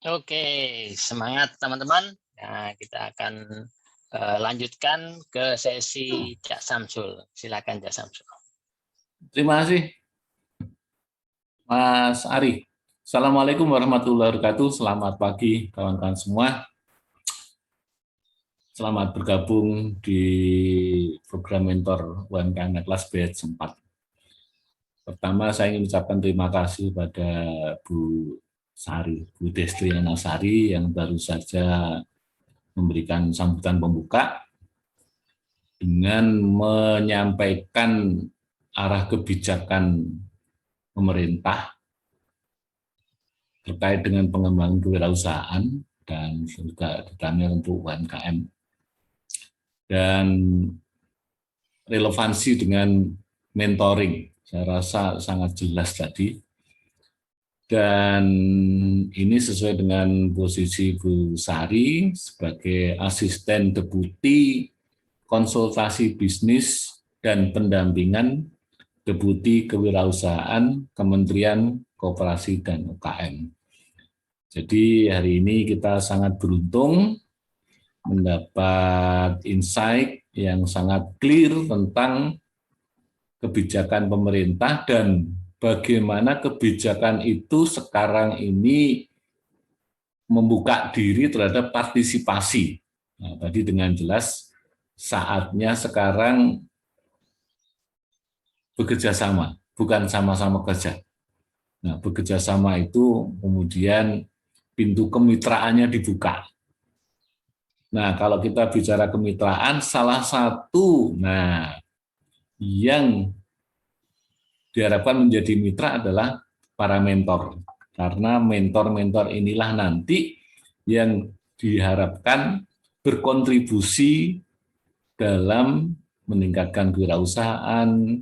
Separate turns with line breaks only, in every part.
Oke, semangat teman-teman. Nah, kita akan lanjutkan ke sesi Cak Samsul. Silakan Cak Samsul.
Terima kasih, Mas Ari. Assalamualaikum warahmatullahi wabarakatuh. Selamat pagi, kawan-kawan semua. Selamat bergabung di program mentor UMKM kelas batch 4. Pertama, saya ingin ucapkan terima kasih pada Bu Sari, Bu Destriana Sari yang baru saja memberikan sambutan pembuka dengan menyampaikan arah kebijakan pemerintah terkait dengan pengembangan kewirausahaan dan juga terutama untuk UMKM dan relevansi dengan mentoring. Saya rasa sangat jelas tadi. Dan ini sesuai dengan posisi Bu Sari sebagai asisten deputi konsultasi bisnis dan pendampingan deputi kewirausahaan Kementerian Koperasi dan UKM. Jadi hari ini kita sangat beruntung mendapat insight yang sangat clear tentang kebijakan pemerintah dan bagaimana kebijakan itu sekarang ini membuka diri terhadap partisipasi. Nah, tadi dengan jelas saatnya sekarang bekerja sama, bukan sama-sama kerja. Nah, bekerja sama itu kemudian pintu kemitraannya dibuka. Nah, kalau kita bicara kemitraan, salah satu yang diharapkan menjadi mitra adalah para mentor. Karena mentor-mentor inilah nanti yang diharapkan berkontribusi dalam meningkatkan kewirausahaan,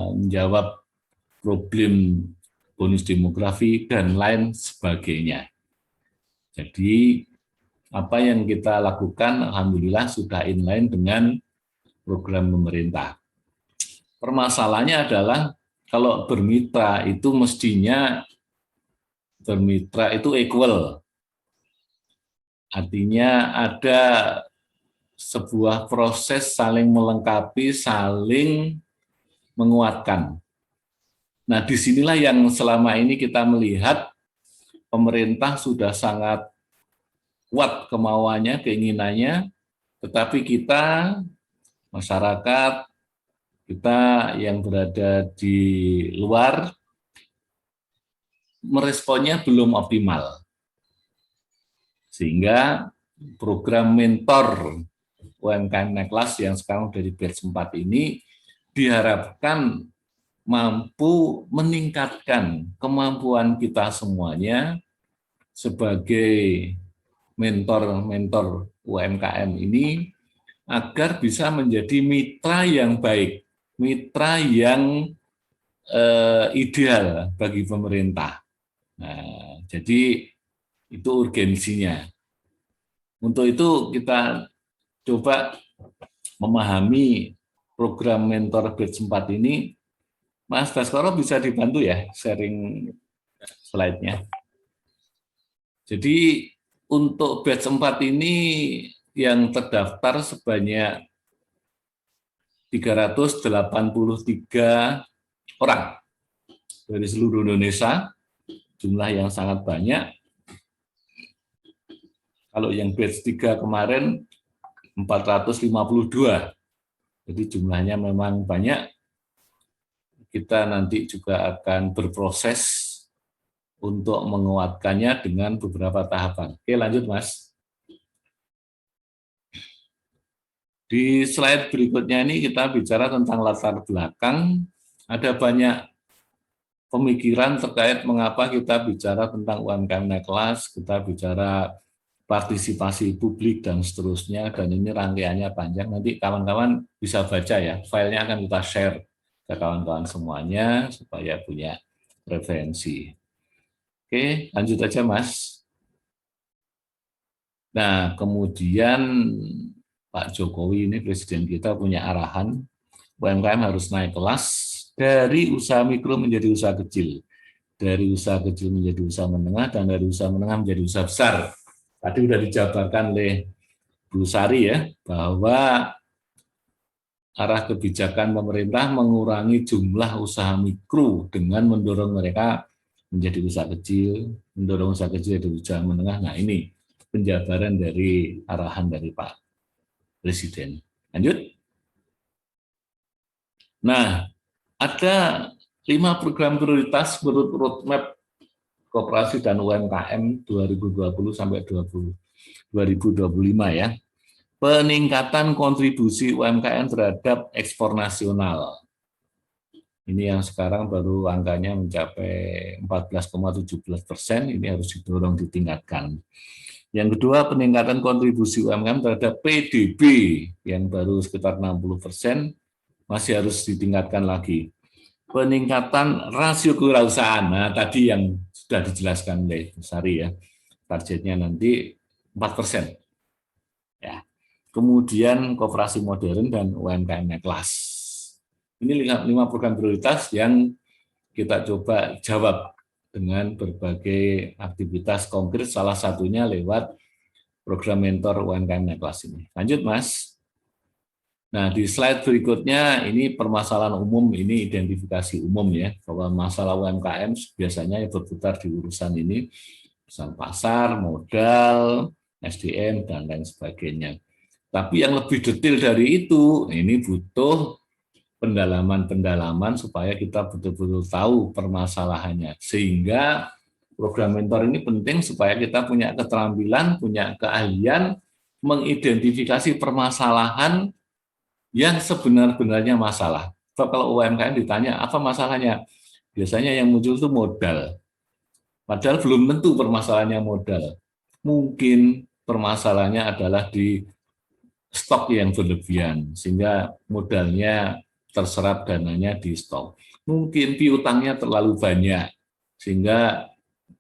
menjawab problem bonus demografi, dan lain sebagainya. Jadi, apa yang kita lakukan, alhamdulillah sudah inline dengan program pemerintah. Permasalahannya adalah, kalau bermitra itu mestinya bermitra itu equal. Artinya ada sebuah proses saling melengkapi, saling menguatkan. Nah, disinilah yang selama ini kita melihat pemerintah sudah sangat kuat kemauannya, keinginannya, tetapi kita, masyarakat, kita yang berada di luar, meresponnya belum optimal. Sehingga program mentor UMKM Naik Kelas yang sekarang dari batch 4 ini diharapkan mampu meningkatkan kemampuan kita semuanya sebagai mentor-mentor UMKM ini agar bisa menjadi mitra yang baik, mitra yang ideal bagi pemerintah. Nah, jadi itu urgensinya. Untuk itu kita coba memahami program mentor batch 4 ini. Mas Baskoro bisa dibantu ya sharing slide-nya. Jadi untuk batch 4 ini yang terdaftar sebanyak 383 orang dari seluruh Indonesia, jumlah yang sangat banyak. Kalau yang batch 3 kemarin 452, jadi jumlahnya memang banyak. Kita nanti juga akan berproses untuk menguatkannya dengan beberapa tahapan. Oke, lanjut Mas. Di slide berikutnya ini kita bicara tentang latar belakang. Ada banyak pemikiran terkait mengapa kita bicara tentang UMKM Naik Kelas, kita bicara partisipasi publik dan seterusnya, dan ini rangkaiannya panjang. Nanti kawan-kawan bisa baca ya, filenya akan kita share ke kawan-kawan semuanya supaya punya referensi. Oke, lanjut aja Mas. Nah, kemudian Pak Jokowi ini presiden kita punya arahan UMKM harus naik kelas dari usaha mikro menjadi usaha kecil. dari usaha kecil menjadi usaha menengah, dan dari usaha menengah menjadi usaha besar. Tadi sudah dijabarkan oleh Bu Sari ya, bahwa arah kebijakan pemerintah mengurangi jumlah usaha mikro dengan mendorong mereka menjadi usaha kecil, mendorong usaha kecil dari usaha menengah. Nah, ini penjabaran dari arahan dari Pak Presiden. Lanjut. Nah, ada 5 program prioritas menurut roadmap Koperasi dan UMKM 2020 sampai 2025 ya. Peningkatan kontribusi UMKM terhadap ekspor nasional. Ini yang sekarang baru angkanya mencapai 14,17%, ini harus didorong ditingkatkan. Yang kedua, peningkatan kontribusi UMKM terhadap PDB yang baru sekitar 60%, masih harus ditingkatkan lagi. Peningkatan rasio kewirausahaan, nah tadi yang sudah dijelaskan oleh Bu Sari ya, targetnya nanti 4%. Ya. Kemudian koperasi modern dan UMKM naik kelas. Ini 5 program prioritas yang kita coba jawab dengan berbagai aktivitas konkret, salah satunya lewat program mentor UMKM naik kelas ini. Lanjut, Mas. Nah, di slide berikutnya ini permasalahan umum, ini identifikasi umum ya, bahwa masalah UMKM biasanya berputar di urusan ini, urusan pasar, modal, SDM, dan lain sebagainya. Tapi yang lebih detail dari itu, ini butuh pendalaman-pendalaman supaya kita betul-betul tahu permasalahannya. Sehingga program mentor ini penting supaya kita punya keterampilan, punya keahlian, mengidentifikasi permasalahan yang sebenar-benarnya masalah. So, kalau UMKM ditanya apa masalahnya, biasanya yang muncul itu modal. Padahal belum tentu permasalahannya modal. Mungkin permasalahannya adalah di stok yang berlebihan, sehingga modalnya terserap, dananya di stok. Mungkin piutangnya terlalu banyak, sehingga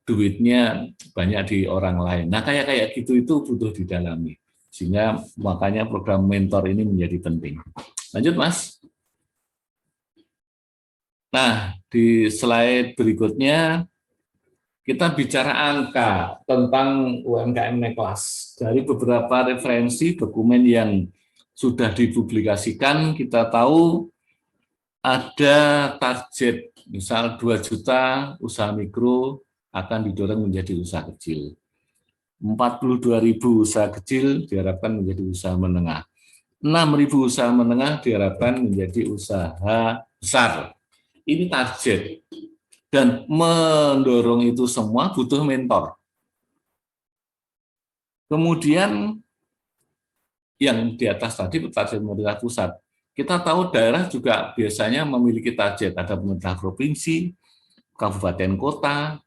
duitnya banyak di orang lain. Nah, kayak gitu itu butuh didalami. Sehingga makanya program mentor ini menjadi penting. Lanjut, Mas. Nah, di slide berikutnya, kita bicara angka tentang UMKM naik kelas. Dari beberapa referensi dokumen yang sudah dipublikasikan, kita tahu ada target, misal 2 juta usaha mikro akan didorong menjadi usaha kecil. 42.000 usaha kecil diharapkan menjadi usaha menengah. 6.000 usaha menengah diharapkan menjadi usaha besar. Ini target. Dan mendorong itu semua butuh mentor. Kemudian yang di atas tadi target pemerintah pusat. Kita tahu daerah juga biasanya memiliki target. Ada pemerintah provinsi, kabupaten kota,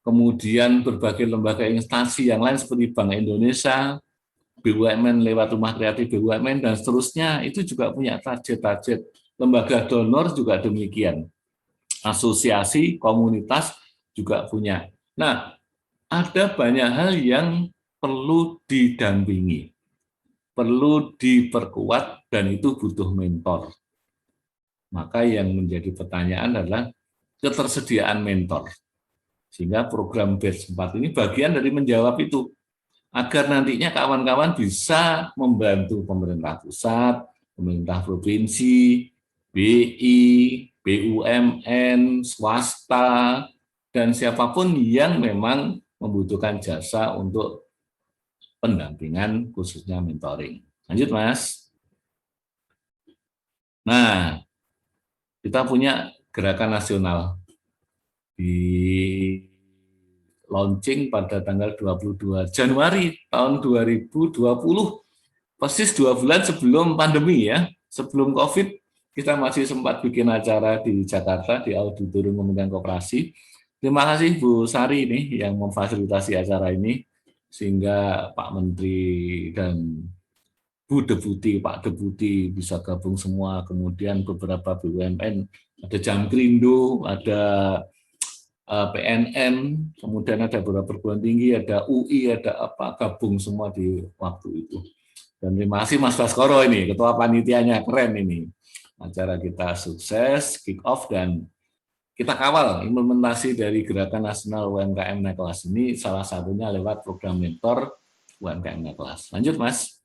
kemudian berbagai lembaga instansi yang lain seperti Bank Indonesia, BUMN lewat Rumah Kreatif BUMN, dan seterusnya, itu juga punya target-target. Lembaga donor juga demikian. Asosiasi, komunitas juga punya. Nah, ada banyak hal yang perlu didampingi, perlu diperkuat, dan itu butuh mentor. Maka yang menjadi pertanyaan adalah ketersediaan mentor. Sehingga program Batch 4 ini bagian dari menjawab itu, agar nantinya kawan-kawan bisa membantu pemerintah pusat, pemerintah provinsi, BI, BUMN, swasta, dan siapapun yang memang membutuhkan jasa untuk pendampingan, khususnya mentoring. Lanjut, Mas. Nah, kita punya gerakan nasional di launching pada tanggal 22 Januari tahun 2020, persis 2 bulan sebelum pandemi ya, sebelum COVID. Kita masih sempat bikin acara di Jakarta, di Auditorium Kementerian Koperasi. Terima kasih Bu Sari nih yang memfasilitasi acara ini, sehingga Pak Menteri dan Bu Deputi, Pak Deputi bisa gabung semua, kemudian beberapa BUMN, ada Jamkrindo, ada PNN, kemudian ada beberapa perguruan tinggi, ada UI, ada apa, gabung semua di waktu itu. Dan terima kasih Mas Baskoro ini, ketua panitianya, keren ini. Acara kita sukses, kick off, dan kita kawal implementasi dari Gerakan Nasional UMKM Naik Kelas ini, salah satunya lewat program mentor UMKM Naik Kelas. Lanjut, Mas.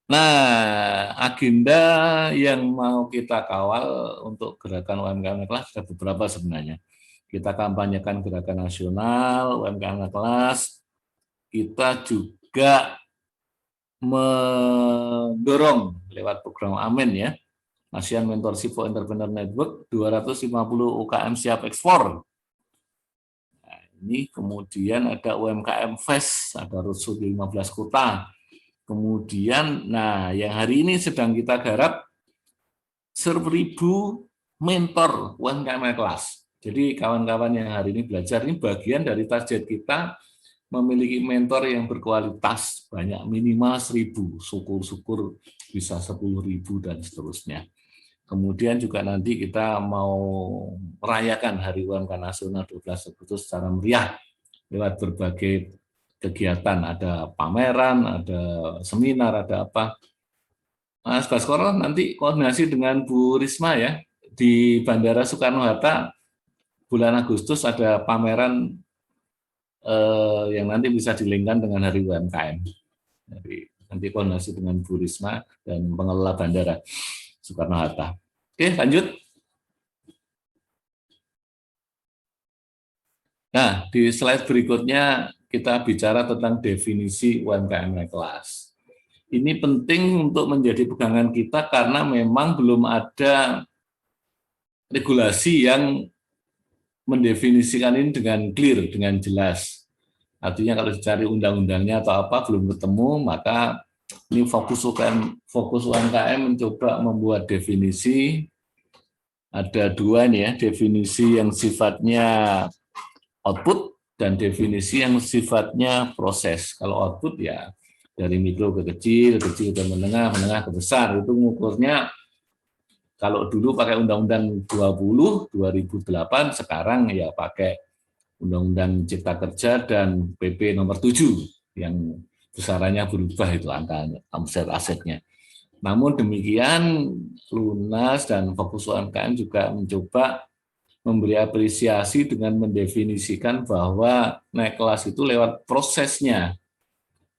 Nah, agenda yang mau kita kawal untuk Gerakan UMKM Naik Kelas ada beberapa sebenarnya. Kita kampanyekan Gerakan Nasional UMKM Naik Kelas. Kita juga mendorong lewat program AMEN ya, ASEAN Mentorship for Entrepreneur Network, 250 UKM siap ekspor. Nah, ini kemudian ada UMKM Fest, ada roadshow di 15 kota. Kemudian, nah yang hari ini sedang kita garap 1.000 mentor UMKM kelas. Jadi kawan-kawan yang hari ini belajar, ini bagian dari target kita memiliki mentor yang berkualitas, banyak minimal 1.000, syukur-syukur bisa 10.000 dan seterusnya. Kemudian juga nanti kita mau merayakan Hari UMKM Nasional 12 Agustus secara meriah lewat berbagai kegiatan, ada pameran, ada seminar, ada apa. Mas Baskoro nanti koordinasi dengan Bu Risma ya, di Bandara Soekarno-Hatta bulan Agustus ada pameran yang nanti bisa dilingkan dengan Hari UMKM. Jadi nanti koordinasi dengan Bu Risma dan pengelola Bandara Soekarno-Hatta. Oke, lanjut. Nah, di slide berikutnya kita bicara tentang definisi UMKM naik kelas. Ini penting untuk menjadi pegangan kita karena memang belum ada regulasi yang mendefinisikan ini dengan clear, dengan jelas. Artinya kalau dicari undang-undangnya atau apa belum ketemu, maka ini fokus UMKM mencoba membuat definisi. Ada dua nih ya, definisi yang sifatnya output dan definisi yang sifatnya proses. Kalau output ya dari mikro ke kecil, kecil ke menengah, menengah ke besar. Itu mengukurnya kalau dulu pakai Undang-Undang 20 2008, sekarang ya pakai Undang-Undang Cipta Kerja dan PP nomor 7 yang besarannya berubah itu angkanya, omset asetnya. Namun demikian, Lunas dan Fokus UMKM juga mencoba memberi apresiasi dengan mendefinisikan bahwa naik kelas itu lewat prosesnya.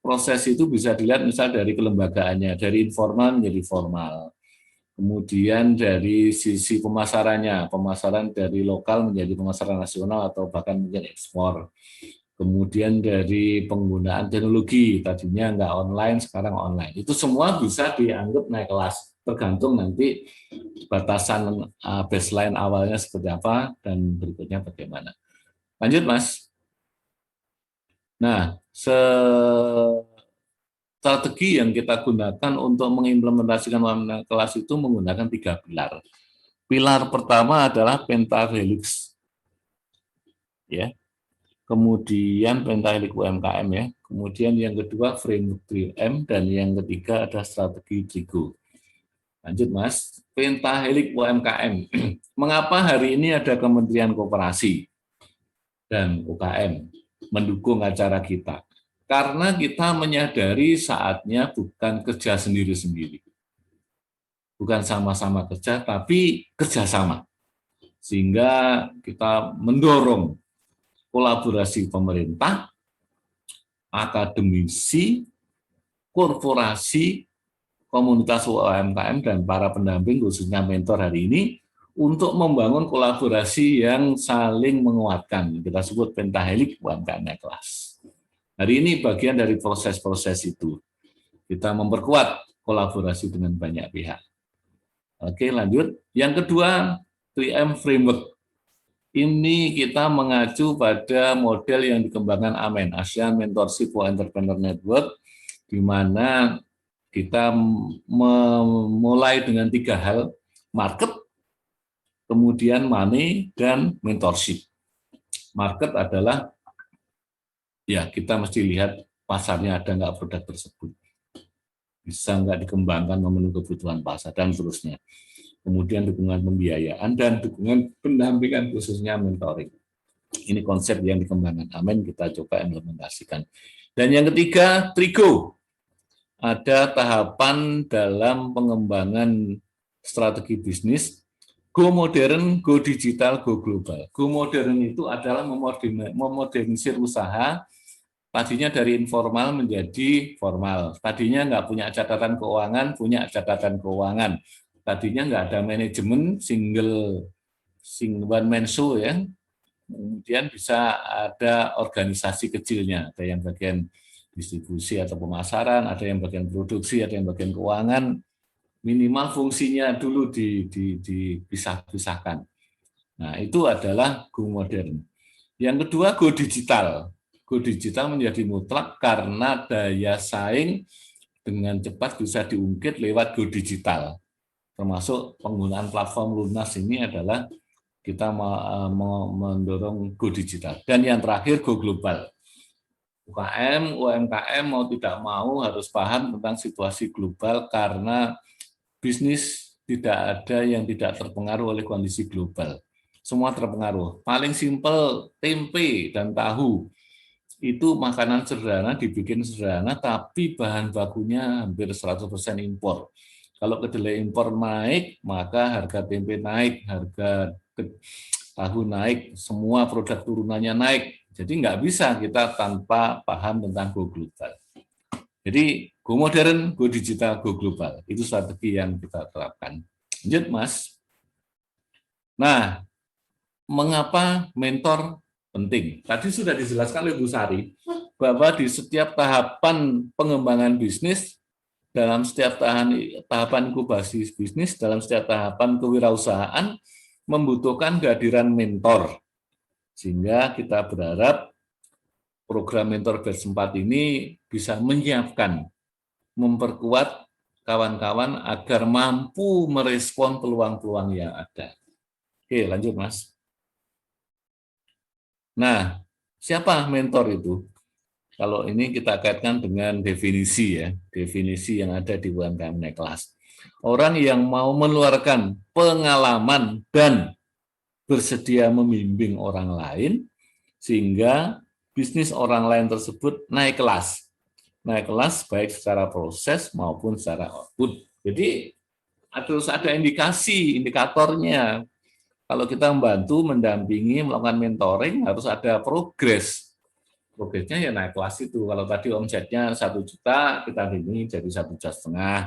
Proses itu bisa dilihat misal dari kelembagaannya, dari informal menjadi formal. Kemudian dari sisi pemasarannya, pemasaran dari lokal menjadi pemasaran nasional atau bahkan mungkin ekspor. Kemudian dari penggunaan teknologi, tadinya nggak online, sekarang online. Itu semua bisa dianggap naik kelas, tergantung nanti batasan baseline awalnya seperti apa dan berikutnya bagaimana. Lanjut, Mas. Nah, strategi yang kita gunakan untuk mengimplementasikan naik kelas itu menggunakan 3 pilar. Pilar pertama adalah pentahelix, ya. Kemudian pentahelix UMKM ya. Kemudian yang kedua framework 3M dan yang ketiga ada strategi Trigo. Lanjut Mas, pentahelix UMKM. Mengapa hari ini ada Kementerian Koperasi dan UKM mendukung acara kita? Karena kita menyadari saatnya bukan kerja sendiri-sendiri. Bukan sama-sama kerja, tapi kerjasama. Sehingga kita mendorong kolaborasi pemerintah, akademisi, korporasi, komunitas UMKM, dan para pendamping khususnya mentor hari ini untuk membangun kolaborasi yang saling menguatkan. Kita sebut pentahelix UMKM naik kelas. Hari ini bagian dari proses-proses itu. Kita memperkuat kolaborasi dengan banyak pihak. Oke, lanjut. Yang kedua, 3M Framework. Ini kita mengacu pada model yang dikembangkan AMEN, ASEAN Mentorship for Entrepreneur Network, di mana kita memulai dengan 3 hal, market, kemudian money, dan mentorship. Market adalah, ya kita mesti lihat pasarnya ada nggak produk tersebut. Bisa nggak dikembangkan memenuhi kebutuhan pasar, dan seterusnya. Kemudian dukungan pembiayaan dan dukungan pendampingan khususnya mentoring. Ini konsep yang dikembangkan AMEN, kita coba implementasikan. Dan yang ketiga, Trigo. Ada tahapan dalam pengembangan strategi bisnis, Go modern, go digital, go global. Go modern itu adalah memodernisir usaha, tadinya dari informal menjadi formal. Tadinya nggak punya catatan keuangan, punya catatan keuangan. Tadinya nggak ada manajemen, single one man show ya. Kemudian bisa ada organisasi kecilnya, ada yang bagian distribusi atau pemasaran, ada yang bagian produksi, ada yang bagian keuangan. Minimal fungsinya dulu dipisah-pisahkan. Nah, itu adalah go modern. Yang kedua, go digital. Go digital menjadi mutlak karena daya saing dengan cepat bisa diungkit lewat go digital. Termasuk penggunaan platform Lunas ini adalah kita mendorong go digital. Dan yang terakhir, go global. UMKM mau tidak mau harus paham tentang situasi global karena bisnis tidak ada yang tidak terpengaruh oleh kondisi global. Semua terpengaruh. Paling simpel, tempe dan tahu. Itu makanan sederhana, dibikin sederhana, tapi bahan bakunya hampir 100% impor. Kalau kedelai impor naik, maka harga tempe naik, harga tahu naik, semua produk turunannya naik. Jadi nggak bisa kita tanpa paham tentang go global. Jadi go modern, go digital, go global. Itu strategi yang kita terapkan. Lanjut, Mas. Nah, mengapa mentor penting? Tadi sudah dijelaskan oleh Bu Sari, bahwa di setiap tahapan pengembangan bisnis, dalam setiap tahapan inkubasi bisnis, dalam setiap tahapan kewirausahaan, membutuhkan kehadiran mentor. Sehingga kita berharap program Mentor Batch 4 ini bisa menyiapkan, memperkuat kawan-kawan agar mampu merespon peluang-peluang yang ada. Oke, lanjut Mas. Nah, siapa mentor itu? Kalau ini kita kaitkan dengan definisi ya, definisi yang ada di UMKM Naik Kelas. Orang yang mau meluarkan pengalaman dan bersedia membimbing orang lain sehingga bisnis orang lain tersebut naik kelas. Naik kelas baik secara proses maupun secara output. Jadi harus ada indikasi, indikatornya. Kalau kita membantu, mendampingi, melakukan mentoring, harus ada progres. Progresnya ya naik kelas itu. Kalau tadi omsetnya 1 juta, kita bimbingi jadi 1,5 juta.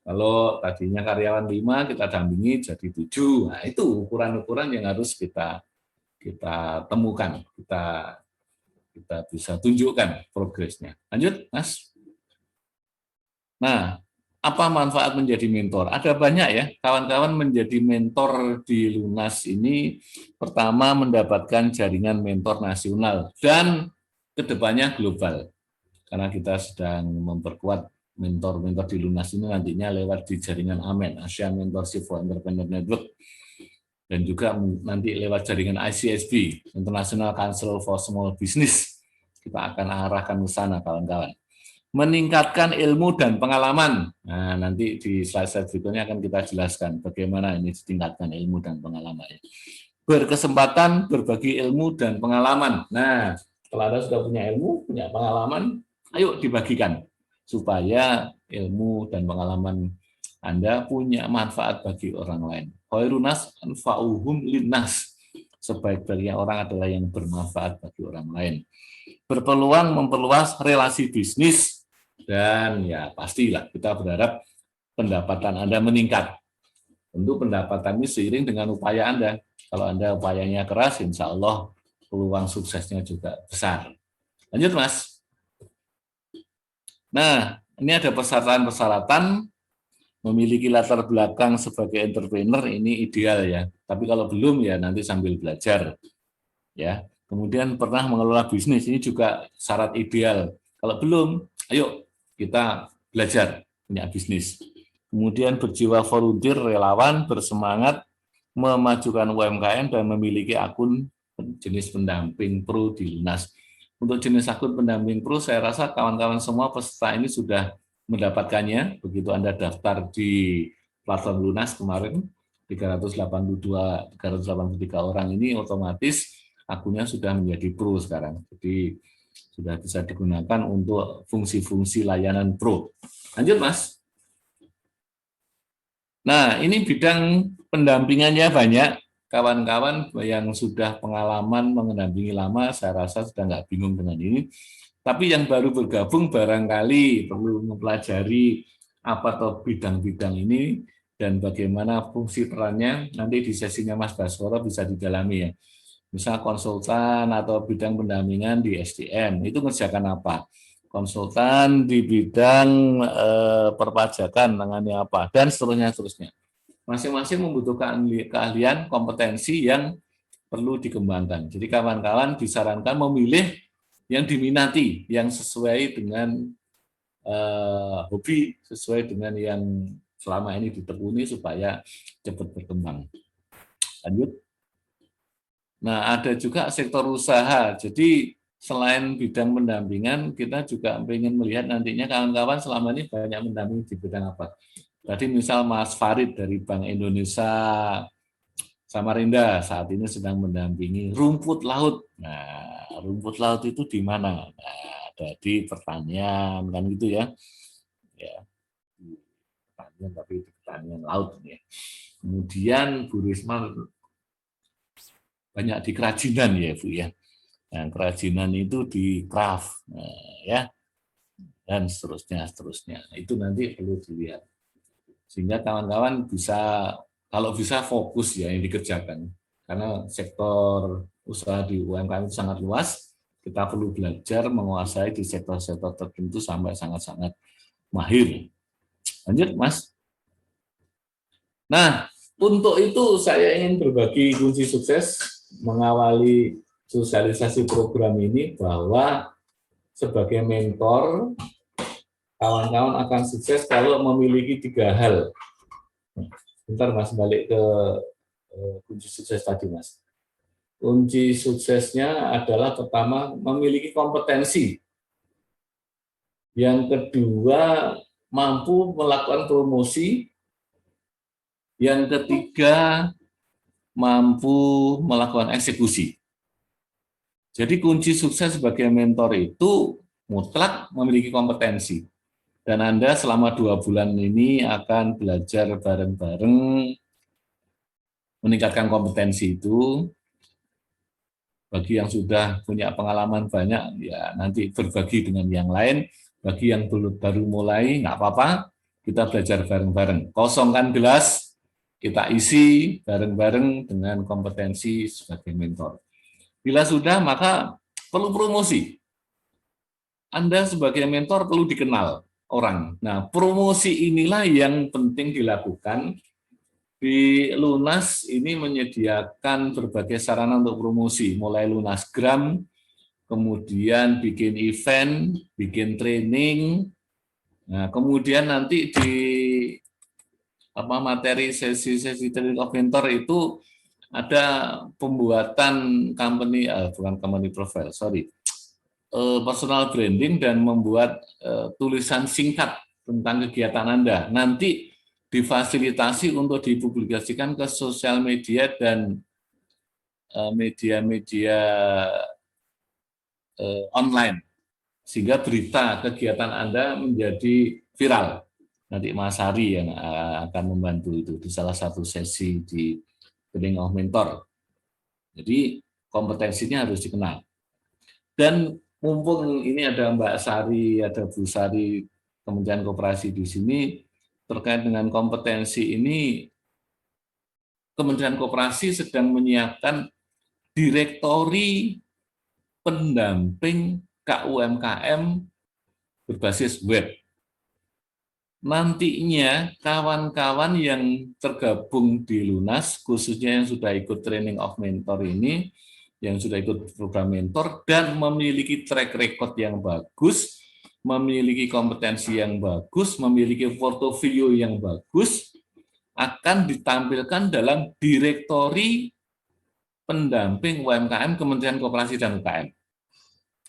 Kalau tadinya karyawan 5, kita dampingi jadi 7. Nah, itu ukuran-ukuran yang harus kita temukan, kita bisa tunjukkan progresnya. Lanjut, Mas. Nah, apa manfaat menjadi mentor? Ada banyak ya, kawan-kawan menjadi mentor di Lunas ini. Pertama, mendapatkan jaringan mentor nasional dan kedepannya global. Karena kita sedang memperkuat mentor-mentor di Lunas ini nantinya lewat di jaringan AMEN, Asian Mentorship for Entrepreneur Network. Dan juga nanti lewat jaringan ICSB, International Council for Small Business. Kita akan arahkan ke sana, kawan-kawan. Meningkatkan ilmu dan pengalaman. Nah, nanti di slide-slide berikutnya akan kita jelaskan bagaimana ini ditingkatkan ilmu dan pengalaman. Berkesempatan berbagi ilmu dan pengalaman. Nah, kalau Anda sudah punya ilmu, punya pengalaman, ayo dibagikan supaya ilmu dan pengalaman Anda punya manfaat bagi orang lain. Khairunas anfa'uhum linnas. Sebaik-baiknya orang adalah yang bermanfaat bagi orang lain. Berpeluang memperluas relasi bisnis dan ya pastilah kita berharap pendapatan Anda meningkat. Tentu pendapatan ini seiring dengan upaya Anda. Kalau Anda upayanya keras, insya Allah peluang suksesnya juga besar. Lanjut, Mas. Nah, ini ada persyaratan-persyaratan. Memiliki latar belakang sebagai entrepreneur ini ideal ya. Tapi kalau belum ya nanti sambil belajar. Ya. Kemudian pernah mengelola bisnis ini juga syarat ideal. Kalau belum, ayo kita belajar punya bisnis. Kemudian berjiwa volunteer, relawan, bersemangat memajukan UMKM dan memiliki akun jenis pendamping pro di Lunas. Untuk jenis akun pendamping pro, saya rasa kawan-kawan semua peserta ini sudah mendapatkannya. Begitu Anda daftar di platform Lunas kemarin, 383 orang ini otomatis akunnya sudah menjadi pro sekarang. Jadi sudah bisa digunakan untuk fungsi-fungsi layanan pro. Lanjut, Mas. Nah, ini bidang pendampingannya banyak. Kawan-kawan yang sudah pengalaman mendampingi lama, saya rasa sudah nggak bingung dengan ini. Tapi yang baru bergabung barangkali perlu mempelajari apa atau bidang-bidang ini dan bagaimana fungsi perannya. Nanti di sesinya Mas Baskoro bisa didalami ya. Misal konsultan atau bidang pendampingan di SDM, itu ngerjakan apa? Konsultan di bidang perpajakan, menangani apa, dan seterusnya. Masing-masing membutuhkan keahlian, kompetensi yang perlu dikembangkan. Jadi kawan-kawan disarankan memilih yang diminati, yang sesuai dengan hobi, sesuai dengan yang selama ini ditekuni supaya cepat berkembang. Lanjut. Nah, ada juga sektor usaha. Jadi selain bidang pendampingan, kita juga ingin melihat nantinya kawan-kawan selama ini banyak mendampingi di bidang apa. Tadi misal Mas Farid dari Bank Indonesia Samarinda saat ini sedang mendampingi rumput laut. Nah, rumput laut itu di mana? Nah, ada di pertanian kan gitu ya. Ya, di pertanian tapi di pertanian laut ya. Kemudian Bu Risma banyak di kerajinan ya Bu ya. Nah, kerajinan itu di craft ya dan seterusnya. Itu nanti perlu dilihat. Sehingga kawan-kawan bisa kalau bisa fokus ya yang dikerjakan. Karena sektor usaha di UMKM itu sangat luas, kita perlu belajar menguasai di sektor-sektor tertentu sampai sangat-sangat mahir. Lanjut, Mas. Nah, untuk itu saya ingin berbagi kunci sukses mengawali sosialisasi program ini bahwa sebagai mentor, kawan-kawan akan sukses kalau memiliki 3 hal. Bentar Mas, balik ke kunci sukses tadi Mas. Kunci suksesnya adalah pertama memiliki kompetensi. Yang kedua mampu melakukan promosi. Yang ketiga mampu melakukan eksekusi. Jadi kunci sukses sebagai mentor itu mutlak memiliki kompetensi. Dan Anda selama 2 bulan ini akan belajar bareng-bareng meningkatkan kompetensi itu. Bagi yang sudah punya pengalaman banyak, ya nanti berbagi dengan yang lain. Bagi yang baru mulai, nggak apa-apa, kita belajar bareng-bareng. Kosongkan gelas, kita isi bareng-bareng dengan kompetensi sebagai mentor. Bila sudah, maka perlu promosi. Anda sebagai mentor perlu dikenal orang. Nah, promosi inilah yang penting dilakukan. Di Lunas ini menyediakan berbagai sarana untuk promosi, mulai Lunasgram, kemudian bikin event, bikin training. Nah, kemudian nanti di materi sesi-sesi training of mentor itu ada pembuatan bukan company profile, personal branding dan membuat tulisan singkat tentang kegiatan Anda. Nanti difasilitasi untuk dipublikasikan ke sosial media dan media-media online, sehingga berita kegiatan Anda menjadi viral. Nanti Mas Hari yang akan membantu itu di salah satu sesi di Training of Mentor. Jadi kompetensinya harus dikenal. Dan mumpung ini ada Mbak Sari, ada Bu Sari, Kementerian Koperasi di sini, terkait dengan kompetensi ini, Kementerian Koperasi sedang menyiapkan direktori pendamping KUMKM berbasis web. Nantinya kawan-kawan yang tergabung di Lunas, khususnya yang sudah ikut Training of Mentor ini, yang sudah ikut program mentor dan memiliki track record yang bagus, memiliki kompetensi yang bagus, memiliki portofolio yang bagus, akan ditampilkan dalam direktori pendamping UMKM Kementerian Koperasi dan UKM.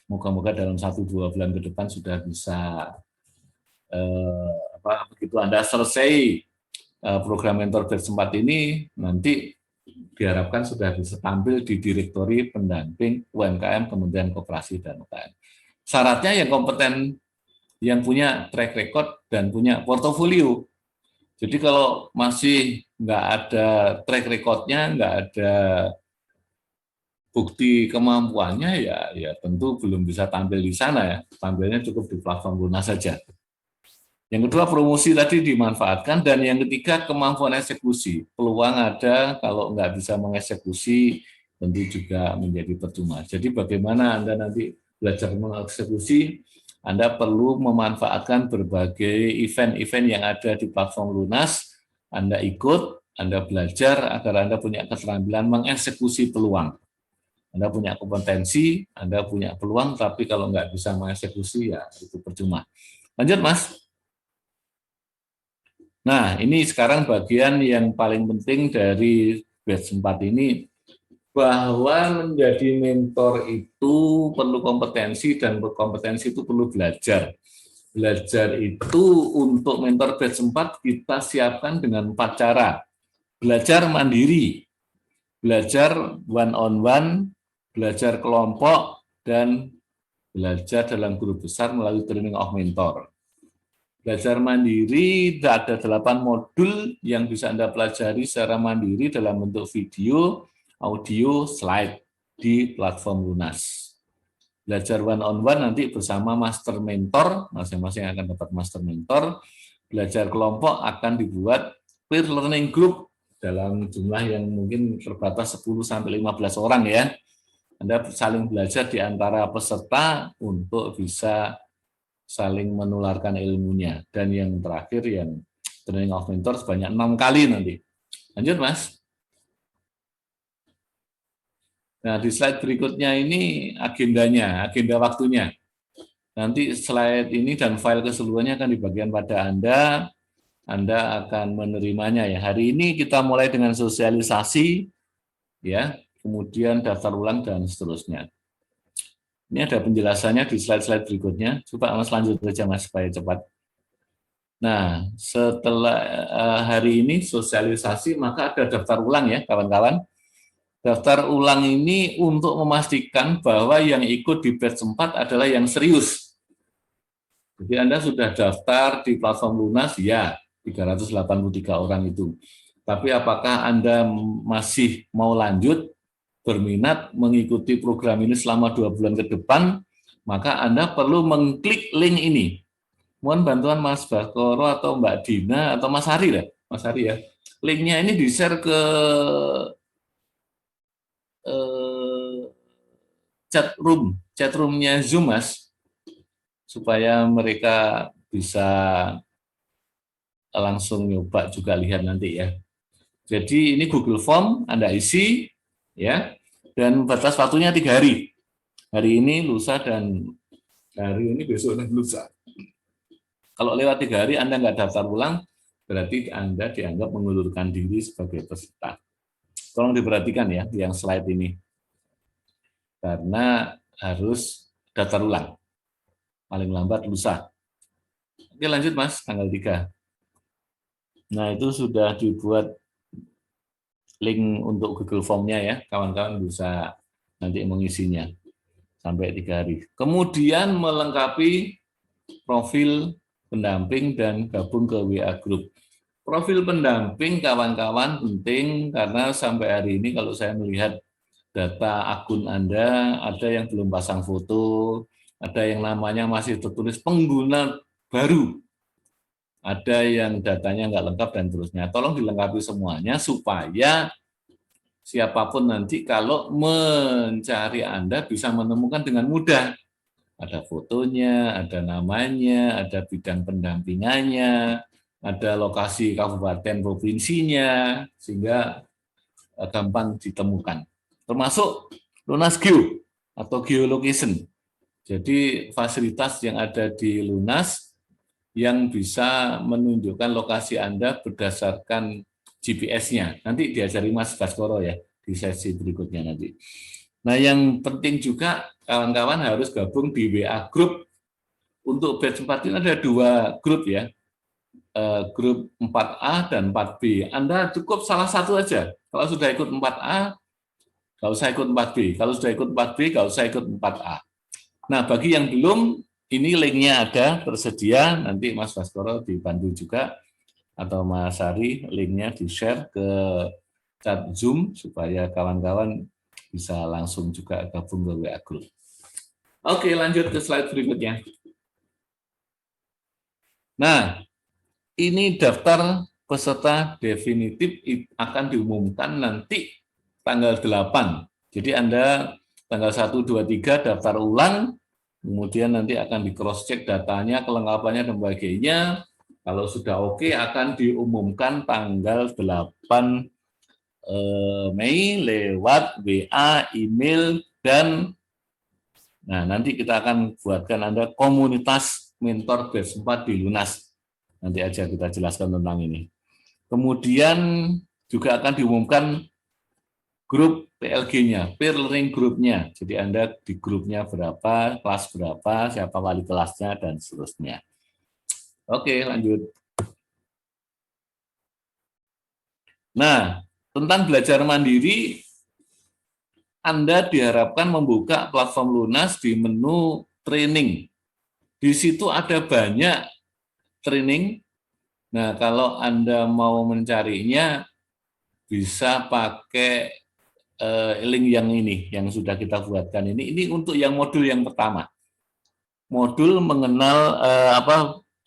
Moga-moga dalam 1-2 bulan ke depan sudah bisa begitu Anda selesai program mentor batch 4 ini, nanti diharapkan sudah bisa tampil di direktori pendamping UMKM Kementerian Koperasi dan UKM. Syaratnya yang kompeten, yang punya track record dan punya portofolio. Jadi kalau masih nggak ada track record-nya, nggak ada bukti kemampuannya, ya tentu belum bisa tampil di sana ya. Tampilnya cukup di platform lunas saja. Yang kedua, promosi tadi dimanfaatkan, dan yang ketiga, kemampuan eksekusi. Peluang ada, kalau nggak bisa mengeksekusi tentu juga menjadi percuma. Jadi bagaimana Anda nanti belajar mengeksekusi, Anda perlu memanfaatkan berbagai event-event yang ada di platform lunas. Anda ikut, Anda belajar agar Anda punya keterampilan mengeksekusi peluang. Anda punya kompetensi, Anda punya peluang, tapi kalau nggak bisa mengeksekusi, ya itu percuma. Lanjut, Mas. Nah, ini sekarang bagian yang paling penting dari batch 4 ini, bahwa menjadi mentor itu perlu kompetensi, dan berkompetensi itu perlu belajar. Belajar itu untuk mentor batch 4 kita siapkan dengan 4 cara. Belajar mandiri, belajar one on one, belajar kelompok, dan belajar dalam grup besar melalui training of mentor. Belajar mandiri ada 8 modul yang bisa Anda pelajari secara mandiri dalam bentuk video, audio, slide di platform lunas. Belajar one on one nanti bersama master mentor, masing-masing akan dapat master mentor. Belajar kelompok akan dibuat peer learning group dalam jumlah yang mungkin terbatas 10-15 orang ya. Anda saling belajar di antara peserta untuk bisa saling menularkan ilmunya. Dan yang terakhir, yang training of mentor sebanyak 6 kali nanti. Lanjut, Mas. Nah, di slide berikutnya ini agendanya, agenda waktunya. Nanti slide ini dan file keseluruhannya akan dibagikan pada Anda. Anda akan menerimanya ya. Hari ini kita mulai dengan sosialisasi, ya, kemudian daftar ulang dan seterusnya. Ini ada penjelasannya di slide-slide berikutnya. Coba Mas lanjut saja, Mas, supaya cepat. Nah, setelah hari ini sosialisasi, maka ada daftar ulang ya, kawan-kawan. Daftar ulang ini untuk memastikan bahwa yang ikut di batch 4 adalah yang serius. Jadi Anda sudah daftar di platform lunas, ya, 383 orang itu. Tapi apakah Anda masih mau lanjut, berminat mengikuti program ini selama 2 bulan ke depan, maka Anda perlu mengklik link ini. Mohon bantuan Mas Baskoro atau Mbak Dina atau Mas Hari lah, Mas Hari ya. Linknya ini di-share ke chatroomnya Zoom, Mas, supaya mereka bisa langsung nyoba juga lihat nanti ya. Jadi ini Google Form, Anda isi ya, dan batas waktunya 3 hari. Hari ini, lusa, dan hari ini, besok, dan lusa. Kalau lewat 3 hari Anda nggak daftar ulang, berarti Anda dianggap mengundurkan diri sebagai peserta. Tolong diperhatikan ya, yang slide ini. Karena harus daftar ulang. Paling lambat lusa. Oke, lanjut Mas, tanggal 3. Nah, itu sudah dibuat link untuk Google Form-nya ya, kawan-kawan bisa nanti mengisinya sampai 3 hari. Kemudian melengkapi profil pendamping dan gabung ke WA Group. Profil pendamping kawan-kawan penting karena sampai hari ini kalau saya melihat data akun Anda, ada yang belum pasang foto, ada yang namanya masih tertulis pengguna baru, ada yang datanya nggak lengkap dan terusnya. Tolong dilengkapi semuanya supaya siapapun nanti kalau mencari Anda bisa menemukan dengan mudah. Ada fotonya, ada namanya, ada bidang pendampingannya, ada lokasi kabupaten provinsinya, sehingga gampang ditemukan. Termasuk Lunas Geo atau geolocation. Jadi fasilitas yang ada di Lunas yang bisa menunjukkan lokasi Anda berdasarkan GPS-nya. Nanti diajari Mas Baskoro ya di sesi berikutnya nanti. Nah, yang penting juga kawan-kawan harus gabung di WA Group. Untuk batch 4 ini ada 2 grup ya. Grup 4A dan 4B. Anda cukup salah satu aja. Kalau sudah ikut 4A, nggak usah ikut 4B. Kalau sudah ikut 4B, nggak usah ikut 4A. Nah, bagi yang belum, ini linknya ada tersedia. Nanti Mas Baskoro dibantu juga. atau Mas Ari, linknya di-share ke chat Zoom supaya kawan-kawan bisa langsung juga gabung ke WA Group. Oke, lanjut ke slide berikutnya. Nah, ini daftar peserta definitif akan diumumkan nanti tanggal 8. Jadi Anda tanggal 1, 2, 3 daftar ulang, kemudian nanti akan di cross check datanya, kelengkapannya dan sebagainya. Kalau sudah oke akan diumumkan tanggal 8 Mei lewat WA, email, dan nanti kita akan buatkan Anda komunitas mentor batch 4 di Lunas. Nanti aja kita jelaskan tentang ini. Kemudian juga akan diumumkan grup PLG-nya, peer learning group-nya. Jadi Anda di grupnya berapa, kelas berapa, siapa wali kelasnya, dan seterusnya. Oke, lanjut. Nah, tentang belajar mandiri, Anda diharapkan membuka platform Lunas di menu training. Di situ ada banyak training. Nah, kalau Anda mau mencarinya, bisa pakai link yang ini, yang sudah kita buatkan ini. Ini untuk yang modul yang pertama. Modul mengenal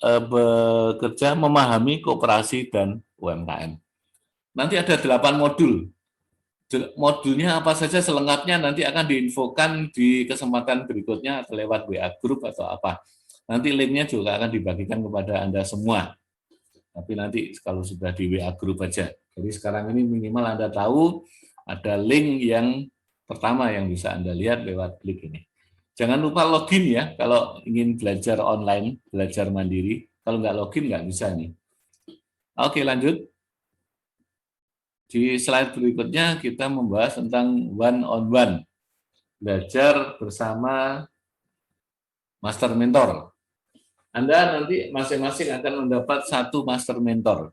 bekerja, memahami koperasi dan UMKM. Nanti ada 8 modul. Modulnya apa saja selengkapnya nanti akan diinfokan di kesempatan berikutnya atau lewat WA Group atau apa. Nanti linknya juga akan dibagikan kepada Anda semua. Tapi nanti kalau sudah di WA Group aja. Jadi sekarang ini minimal Anda tahu ada link yang pertama yang bisa Anda lihat lewat klik ini. Jangan lupa login ya kalau ingin belajar online, belajar mandiri. Kalau nggak login nggak bisa nih. Oke, lanjut. Di slide berikutnya kita membahas tentang one-on-one, belajar bersama master mentor. Anda nanti masing-masing akan mendapat 1 master mentor.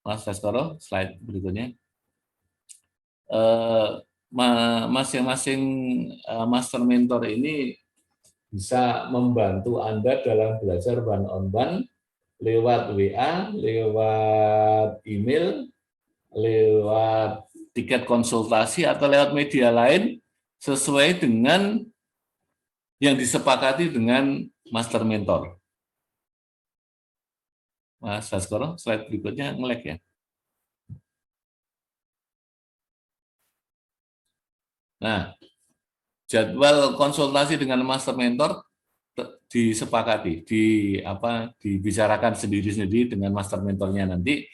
Mas Baskoro, slide berikutnya. Masing-masing master mentor ini bisa membantu Anda dalam belajar one-on-one lewat WA, lewat email, lewat tiket konsultasi atau lewat media lain sesuai dengan yang disepakati dengan master mentor. Mas Baskoro, slide berikutnya nge-lag ya. Nah, jadwal konsultasi dengan master mentor disepakati, dibicarakan sendiri-sendiri dengan master mentornya nanti.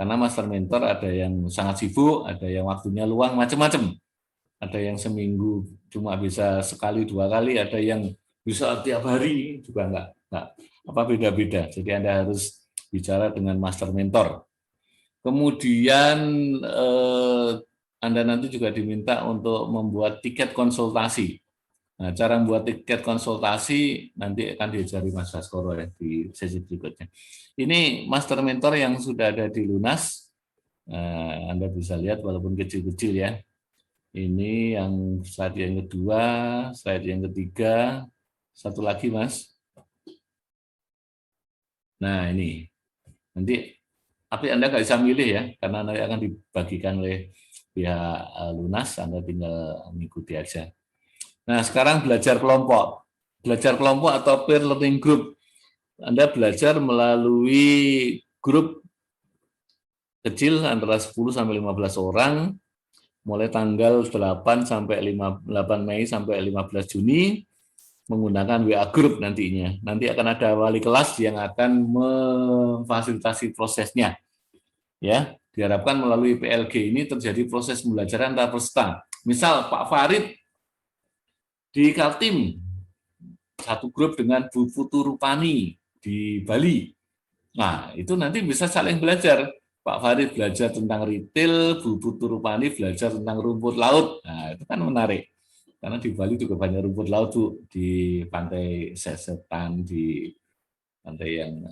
Karena master mentor ada yang sangat sibuk, ada yang waktunya luang, macam-macam. Ada yang seminggu cuma bisa sekali 2 kali, ada yang bisa tiap hari juga enggak beda-beda. Jadi Anda harus bicara dengan master mentor. Kemudian Anda nanti juga diminta untuk membuat tiket konsultasi. Nah, cara membuat tiket konsultasi nanti akan diajari Mas Baskoro ya di sesi berikutnya. Ini master mentor yang sudah ada di Lunas. Anda bisa lihat walaupun kecil-kecil ya. Ini yang slide yang kedua, slide yang ketiga. Satu lagi, Mas. Nah, ini. Nanti tapi Anda nggak bisa milih ya, karena nanti akan dibagikan oleh pihak Lunas, Anda tinggal mengikuti aja. Nah, sekarang belajar kelompok. Belajar kelompok atau peer learning group. Anda belajar melalui grup kecil antara 10 sampai 15 orang, mulai tanggal 8 sampai 8 Mei sampai 15 Juni, menggunakan WA Group nantinya. Nanti akan ada wali kelas yang akan memfasilitasi prosesnya. Ya, diharapkan melalui PLG ini terjadi proses pembelajaran antar peserta. Misal Pak Farid di Kaltim, satu grup dengan Bu Putu Rupani di Bali. Nah, itu nanti bisa saling belajar. Pak Farid belajar tentang retail, Bu Putu Rupani belajar tentang rumput laut. Nah, itu kan menarik. Karena di Bali juga banyak rumput laut, Bu. Di pantai Sesetan, di pantai yang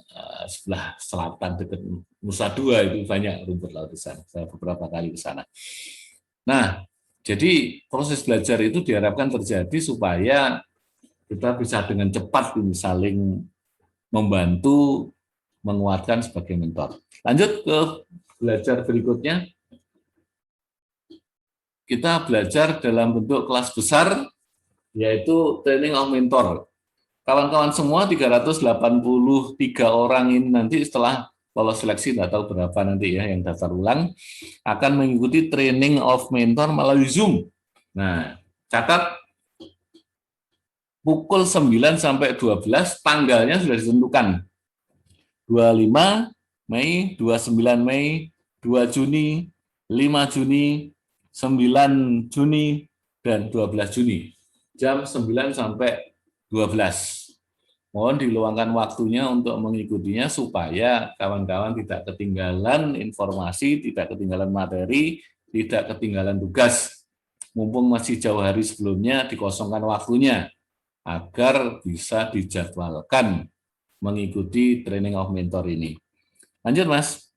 sebelah selatan dekat Nusa Dua itu banyak rumput laut di sana. Saya beberapa kali ke sana. Nah, jadi proses belajar itu diharapkan terjadi supaya kita bisa dengan cepat saling membantu menguatkan sebagai mentor. Lanjut ke belajar berikutnya. Kita belajar dalam bentuk kelas besar, yaitu training of mentor. Kawan-kawan semua 383 orang ini nanti setelah lolos seleksi, nggak tahu berapa nanti ya yang daftar ulang, akan mengikuti training of mentor melalui Zoom. Nah, catat pukul 9 sampai 12 tanggalnya sudah ditentukan. 25 Mei, 29 Mei, 2 Juni, 5 Juni, 9 Juni, dan 12 Juni. Jam 9 sampai 12. Mohon diluangkan waktunya untuk mengikutinya supaya kawan-kawan tidak ketinggalan informasi, tidak ketinggalan materi, tidak ketinggalan tugas. Mumpung masih jauh hari sebelumnya, dikosongkan waktunya agar bisa dijadwalkan mengikuti training of mentor ini. Lanjut, Mas.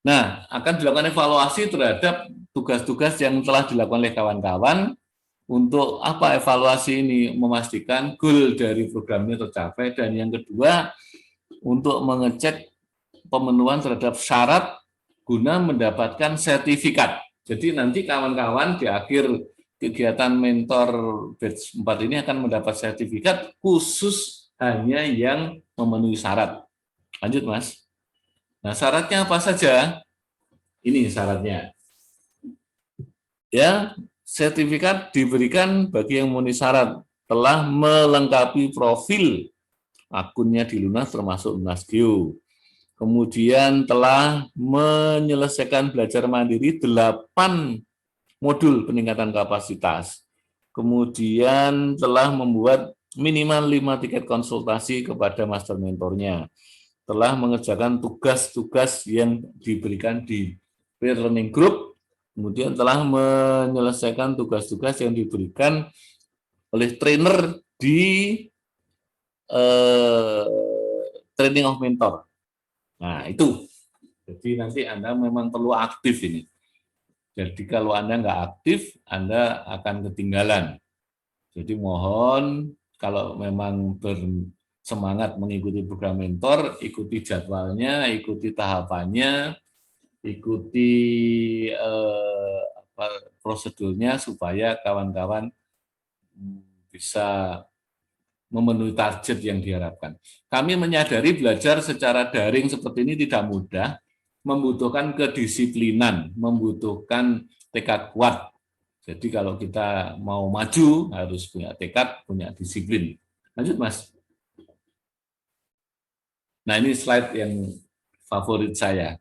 Nah, akan dilakukan evaluasi terhadap tugas-tugas yang telah dilakukan oleh kawan-kawan. Untuk apa evaluasi ini? Memastikan goal dari program ini tercapai. Dan yang kedua, untuk mengecek pemenuhan terhadap syarat guna mendapatkan sertifikat. Jadi nanti kawan-kawan di akhir kegiatan mentor batch 4 ini akan mendapat sertifikat khusus hanya yang memenuhi syarat. Lanjut, Mas. Nah, syaratnya apa saja? Ini syaratnya. Ya, sertifikat diberikan bagi yang memenuhi syarat telah melengkapi profil akunnya di Lunas termasuk Lunas Geo. Kemudian telah menyelesaikan belajar mandiri 8 modul peningkatan kapasitas. Kemudian telah membuat minimal 5 tiket konsultasi kepada master mentornya. Telah mengerjakan tugas-tugas yang diberikan di peer learning group. Kemudian telah menyelesaikan tugas-tugas yang diberikan oleh trainer di training of mentor. Nah, itu. Jadi nanti Anda memang perlu aktif ini. Jadi kalau Anda nggak aktif, Anda akan ketinggalan. Jadi mohon kalau memang bersemangat mengikuti program mentor, ikuti jadwalnya, ikuti tahapannya, ikuti prosedurnya supaya kawan-kawan bisa memenuhi target yang diharapkan. Kami menyadari belajar secara daring seperti ini tidak mudah, membutuhkan kedisiplinan, membutuhkan tekad kuat. Jadi kalau kita mau maju harus punya tekad, punya disiplin. Lanjut, Mas. Nah, ini slide yang favorit saya.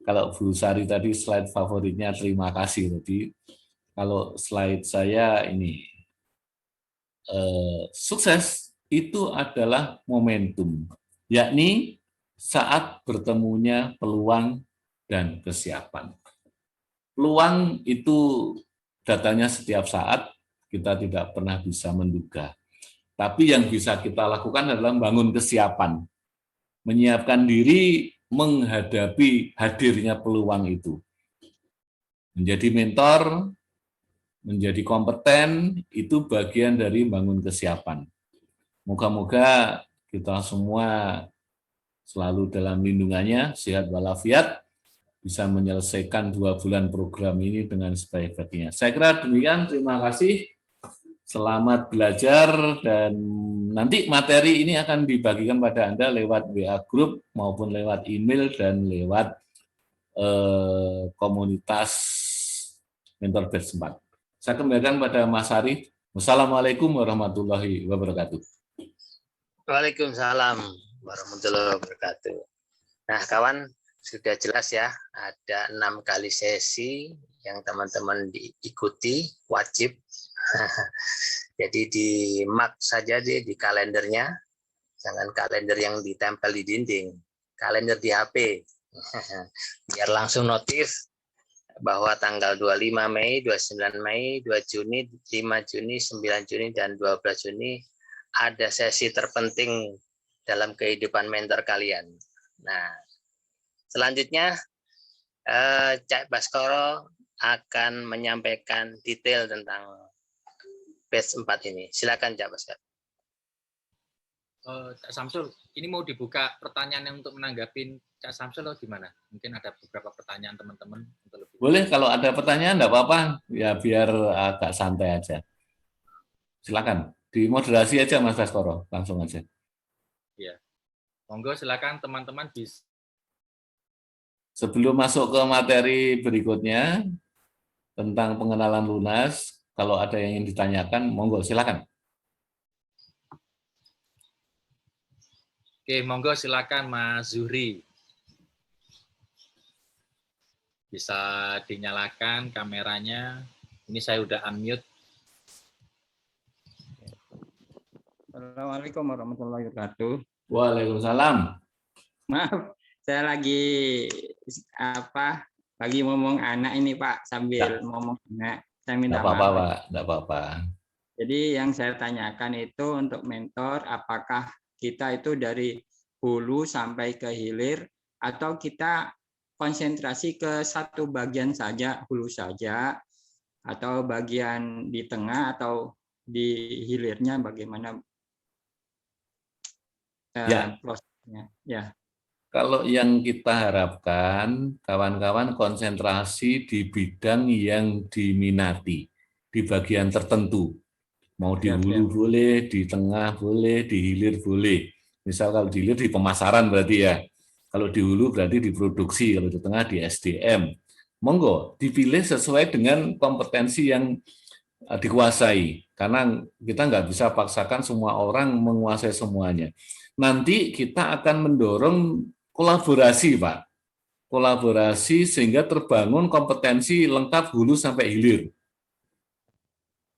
Kalau Bu Sari tadi slide favoritnya terima kasih. Jadi kalau slide saya ini sukses itu adalah momentum, yakni saat bertemunya peluang dan kesiapan. Peluang itu datanya setiap saat, kita tidak pernah bisa menduga. Tapi yang bisa kita lakukan adalah membangun kesiapan, menyiapkan diri menghadapi hadirnya peluang itu. Menjadi mentor, menjadi kompeten, itu bagian dari membangun kesiapan. Moga-moga kita semua selalu dalam lindungannya, sehat walafiat, bisa menyelesaikan 2 bulan program ini dengan sebaik-baiknya. Saya kira demikian, terima kasih. Selamat belajar dan nanti materi ini akan dibagikan pada Anda lewat WA Group maupun lewat email dan lewat komunitas Mentor Batch 4. Saya kembalikan pada Mas Ari. Wassalamualaikum warahmatullahi wabarakatuh.
Waalaikumsalam warahmatullahi wabarakatuh. Nah, kawan, sudah jelas ya, ada 6 kali sesi yang teman-teman diikuti, wajib. Jadi di mark saja di kalendernya, jangan kalender yang ditempel di dinding, kalender di HP. Biar langsung notif bahwa tanggal 25 Mei, 29 Mei, 2 Juni, 5 Juni, 9 Juni, dan 12 Juni ada sesi terpenting dalam kehidupan mentor kalian. Nah, selanjutnya Cak Baskoro akan menyampaikan detail tentang batch 4 ini. Silakan Cak Baskoro.
Cak Samsul, ini mau dibuka pertanyaan yang untuk menanggapi Cak Samsul atau gimana? Mungkin ada beberapa pertanyaan teman-teman untuk lebih.
Boleh, kalau ada pertanyaan enggak apa-apa, ya biar agak santai aja. Silakan, dimoderasi aja Mas Baskoro, langsung aja.
Ya, monggo silakan teman-teman bisa.
Sebelum masuk ke materi berikutnya tentang pengenalan lunas, kalau ada yang ingin ditanyakan, monggo silakan.
Oke, monggo silakan Mas Zuhri. Bisa dinyalakan kameranya. Ini saya udah unmute.
Assalamualaikum warahmatullahi wabarakatuh.
Waalaikumsalam.
Maaf, saya lagi ngomong anak ini Pak, sambil ngomong anak. Saya minta
Enggak apa-apa,
maaf.
Pak. Enggak apa-apa.
Jadi yang saya tanyakan itu untuk mentor, apakah kita itu dari hulu sampai ke hilir atau kita konsentrasi ke satu bagian saja, hulu saja, atau bagian di tengah atau di hilirnya bagaimana prosesnya? Ya.
Kalau yang kita harapkan, kawan-kawan konsentrasi di bidang yang diminati, di bagian tertentu. Mau di hulu boleh, di tengah boleh, di hilir boleh. Misal kalau di hilir di pemasaran berarti ya. Kalau di hulu berarti di produksi, kalau di tengah di SDM. Monggo, dipilih sesuai dengan kompetensi yang dikuasai. Karena kita nggak bisa paksakan semua orang menguasai semuanya. Nanti kita akan mendorong kolaborasi, Pak. Kolaborasi sehingga terbangun kompetensi lengkap hulu sampai hilir.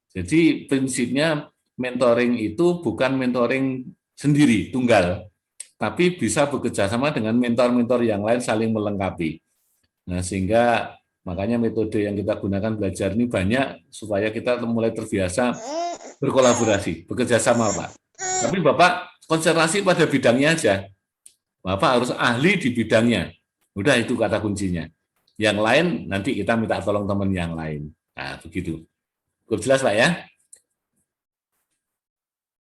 Jadi prinsipnya mentoring itu bukan mentoring sendiri, tunggal, tapi bisa bekerja sama dengan mentor-mentor yang lain saling melengkapi. Nah, sehingga makanya metode yang kita gunakan belajar ini banyak supaya kita mulai terbiasa berkolaborasi, bekerja sama, Pak. Tapi Bapak konsentrasi pada bidangnya aja. Bapak harus ahli di bidangnya. Udah itu kata kuncinya. Yang lain nanti kita minta tolong teman yang lain. Nah, begitu. Cukup jelas, Pak ya?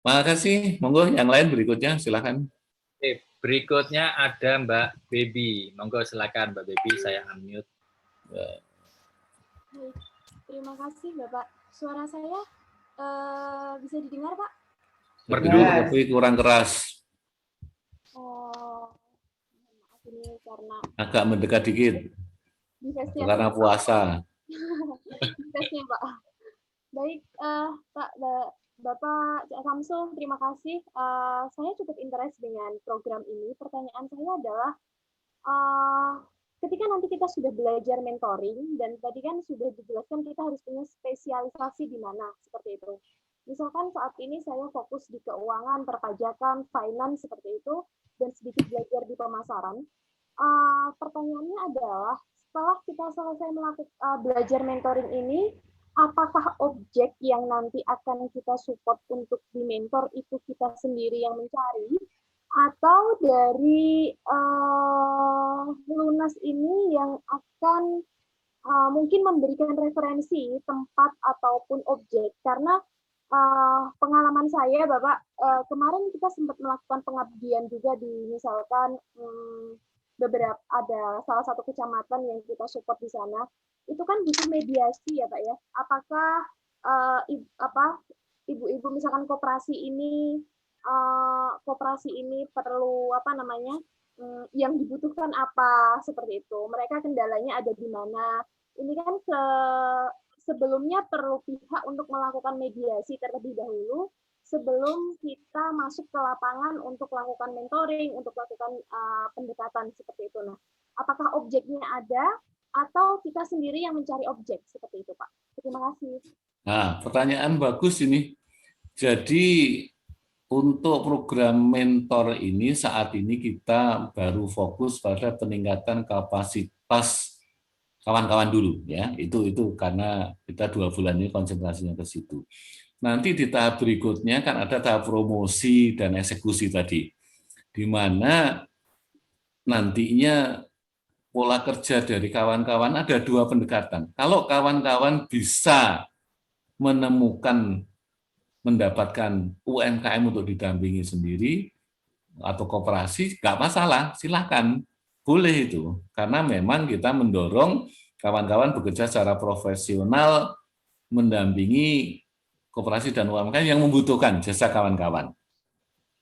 Makasih. Monggo yang lain berikutnya, silakan.
Oke, berikutnya ada Mbak Baby. Monggo silakan Mbak Baby, saya unmute.
Terima kasih Bapak. Suara saya bisa didengar Pak?
Merdu, tapi kurang keras.
Maaf ini karena
agak mendekat dikit. Karena puasa.
Tesnya Pak. Baik, Bapak Cak Samsul, terima kasih. Saya cukup interest dengan program ini. Pertanyaan saya adalah, ketika nanti kita sudah belajar mentoring, dan tadi kan sudah dijelaskan kita harus punya spesialisasi di mana, seperti itu. Misalkan saat ini saya fokus di keuangan, perpajakan, finance, seperti itu, dan sedikit belajar di pemasaran. Pertanyaannya adalah, setelah kita selesai melakukan belajar mentoring ini, apakah objek yang nanti akan kita support untuk di mentor itu kita sendiri yang mencari, atau dari lunas ini yang akan mungkin memberikan referensi tempat ataupun objek? Karena pengalaman saya, Bapak, kemarin kita sempat melakukan pengabdian juga di misalkan beberapa, ada salah satu kecamatan yang kita support di sana. Itu kan butuh mediasi ya Pak ya. Apakah ibu-ibu misalkan koperasi ini perlu yang dibutuhkan apa, seperti itu. Mereka kendalanya ada di mana. Ini kan sebelumnya perlu pihak untuk melakukan mediasi terlebih dahulu sebelum kita masuk ke lapangan untuk melakukan mentoring, untuk melakukan pendekatan seperti itu. Nah, apakah objeknya ada atau kita sendiri yang mencari objek, seperti itu Pak? Terima kasih.
Nah, pertanyaan bagus ini. Jadi untuk program mentor ini saat ini kita baru fokus pada peningkatan kapasitas kawan-kawan dulu ya. Itu karena kita 2 bulan ini konsentrasinya ke situ. Nanti di tahap berikutnya kan ada tahap promosi dan eksekusi tadi, di mana nantinya pola kerja dari kawan-kawan ada 2 pendekatan. Kalau kawan-kawan bisa mendapatkan UMKM untuk didampingi sendiri, atau koperasi, nggak masalah, silakan, boleh itu. Karena memang kita mendorong kawan-kawan bekerja secara profesional mendampingi koperasi dan UMKM yang membutuhkan jasa kawan-kawan.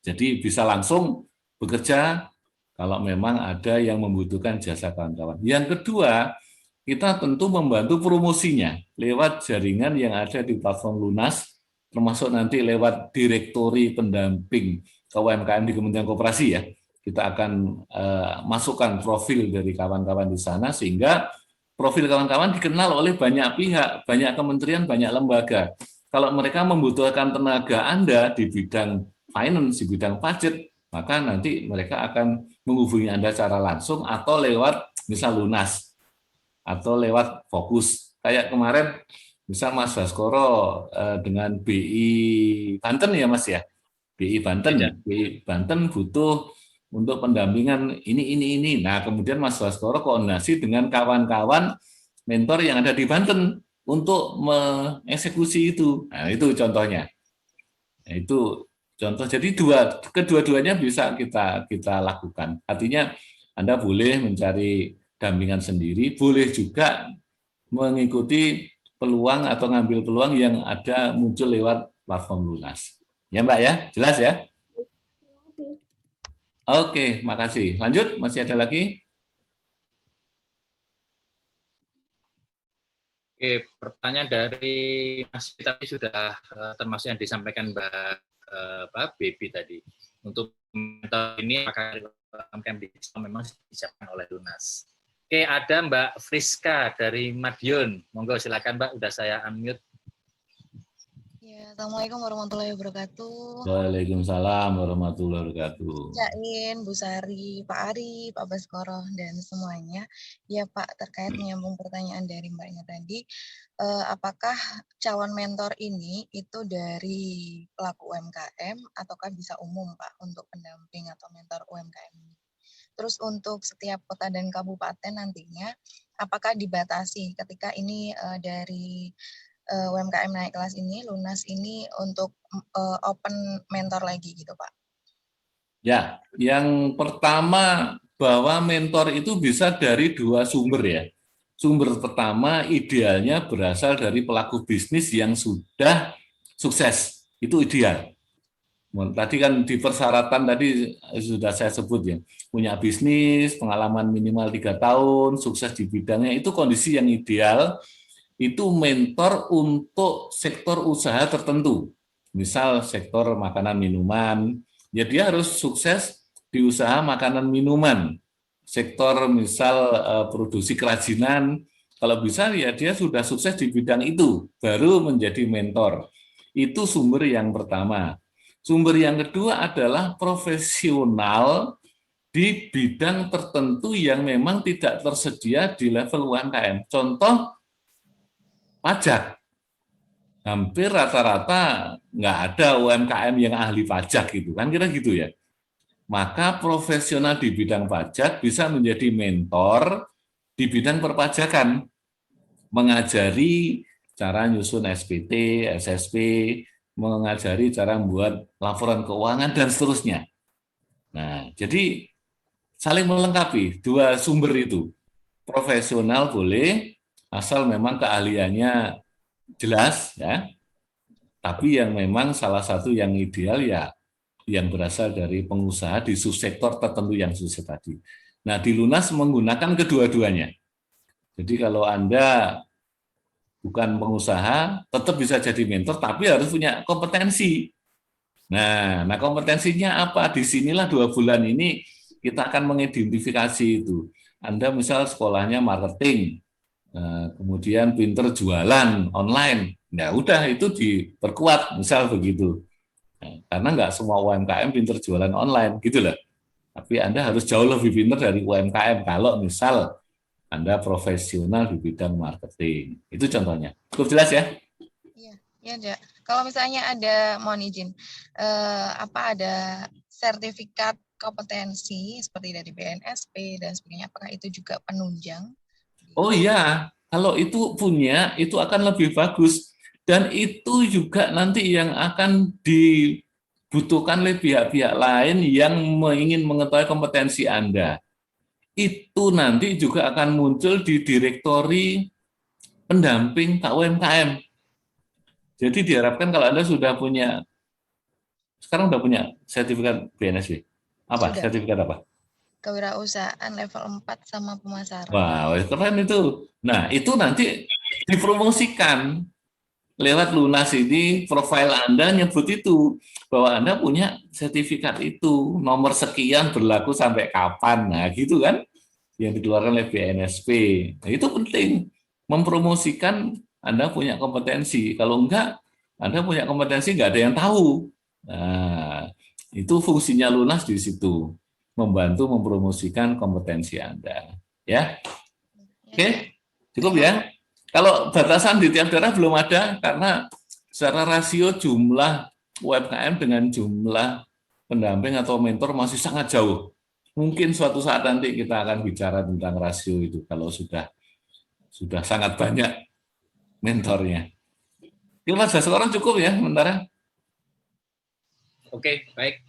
Jadi bisa langsung bekerja kalau memang ada yang membutuhkan jasa kawan-kawan. Yang kedua, kita tentu membantu promosinya lewat jaringan yang ada di platform Lunas, termasuk nanti lewat direktori pendamping UMKM di Kementerian Koperasi ya. Kita akan masukkan profil dari kawan-kawan di sana sehingga profil kawan-kawan dikenal oleh banyak pihak, banyak kementerian, banyak lembaga. Kalau mereka membutuhkan tenaga Anda di bidang finance, di bidang budget, maka nanti mereka akan menghubungi Anda secara langsung atau lewat misal Lunas atau lewat Fokus. Kayak kemarin misal Mas Baskoro dengan BI Banten ya Mas ya. BI Banten butuh untuk pendampingan ini. Nah, kemudian Mas Baskoro koordinasi dengan kawan-kawan mentor yang ada di Banten untuk mengeksekusi itu. Nah, itu contohnya. Nah, itu contoh. Jadi kedua-duanya bisa kita lakukan. Artinya Anda boleh mencari dampingan sendiri, boleh juga mengikuti peluang atau ngambil peluang yang ada muncul lewat platform Lunas. Ya Mbak ya, jelas ya? Oke, makasih. Lanjut, masih ada lagi?
Oke, pertanyaan dari Mas tadi sudah termasuk yang disampaikan Mbak Baby tadi. Untuk mentor ini apakah UMKM digital memang disiapkan oleh Lunas? Oke, ada Mbak Friska dari Madiun. Monggo silakan Mbak, udah saya unmute.
Ya, Assalamualaikum warahmatullahi wabarakatuh.
Waalaikumsalam warahmatullahi wabarakatuh.
Jain, Bu Sari, Pak Ari, Pak Baskoro, dan semuanya. Ya Pak, terkait menyambung pertanyaan dari Mbaknya tadi, apakah calon mentor ini itu dari pelaku UMKM ataukah bisa umum Pak untuk pendamping atau mentor UMKM ini? Terus untuk setiap kota dan kabupaten nantinya, apakah dibatasi ketika ini dari UMKM naik kelas ini, Lunas ini untuk open mentor lagi gitu Pak?
Ya, yang pertama bahwa mentor itu bisa dari dua sumber ya. Sumber pertama idealnya berasal dari pelaku bisnis yang sudah sukses, itu ideal. Tadi kan di persyaratan tadi sudah saya sebut ya, punya bisnis, pengalaman minimal 3 tahun, sukses di bidangnya, itu kondisi yang ideal, itu mentor untuk sektor usaha tertentu. Misal sektor makanan minuman, ya dia harus sukses di usaha makanan minuman. Sektor misal produksi kerajinan, kalau bisa ya dia sudah sukses di bidang itu, baru menjadi mentor. Itu sumber yang pertama. Sumber yang kedua adalah profesional di bidang tertentu yang memang tidak tersedia di level UMKM. Contoh, pajak. Hampir rata-rata nggak ada UMKM yang ahli pajak gitu, kan kira gitu ya. Maka profesional di bidang pajak bisa menjadi mentor di bidang perpajakan, mengajari cara nyusun SPT, SSP, mengajari cara membuat laporan keuangan, dan seterusnya. Nah, jadi saling melengkapi dua sumber itu. Profesional boleh, asal memang keahliannya jelas, ya. Tapi yang memang salah satu yang ideal ya yang berasal dari pengusaha di subsektor tertentu yang sukses tadi. Nah, di Lunas menggunakan kedua-duanya. Jadi kalau Anda bukan pengusaha, tetap bisa jadi mentor, tapi harus punya kompetensi. Nah kompetensinya apa? Disinilah 2 bulan ini kita akan mengidentifikasi itu. Anda misal sekolahnya marketing, kemudian pinter jualan online, nah udah itu diperkuat, misal begitu. Karena nggak semua UMKM pinter jualan online, gitu loh. Tapi Anda harus jauh lebih pinter dari UMKM kalau misal Anda profesional di bidang marketing. Itu contohnya. Cukup jelas ya?
Iya. Kalau misalnya ada, mohon izin, ada sertifikat kompetensi seperti dari BNSP dan sebagainya, apakah itu juga penunjang?
Oh iya, kalau itu punya, itu akan lebih bagus. Dan itu juga nanti yang akan dibutuhkan oleh pihak-pihak lain yang ingin mengetahui kompetensi Anda. Itu nanti juga akan muncul di direktori pendamping UMKM. Jadi diharapkan kalau Anda sudah punya, sekarang sudah punya sertifikat BNSB. Apa?
Sudah.
Sertifikat apa?
Kewirausahaan level 4 sama pemasaran.
Wah, keren itu. Nah, itu nanti dipromosikan lewat Lunas ini, profil Anda nyebut itu, bahwa Anda punya sertifikat itu, nomor sekian berlaku sampai kapan. Nah, gitu kan, yang dikeluarkan oleh BNSP. Nah, itu penting, mempromosikan Anda punya kompetensi. Kalau enggak, Anda punya kompetensi, enggak ada yang tahu. Nah, itu fungsinya Lunas di situ, membantu mempromosikan kompetensi Anda. Ya, oke, cukup ya. Kalau batasan di tiap daerah belum ada, karena secara rasio jumlah UMKM dengan jumlah pendamping atau mentor masih sangat jauh. Mungkin suatu saat nanti kita akan bicara tentang rasio itu, kalau sudah sangat banyak mentornya. Ini Mas Baskoro cukup ya sementara.
Oke, baik.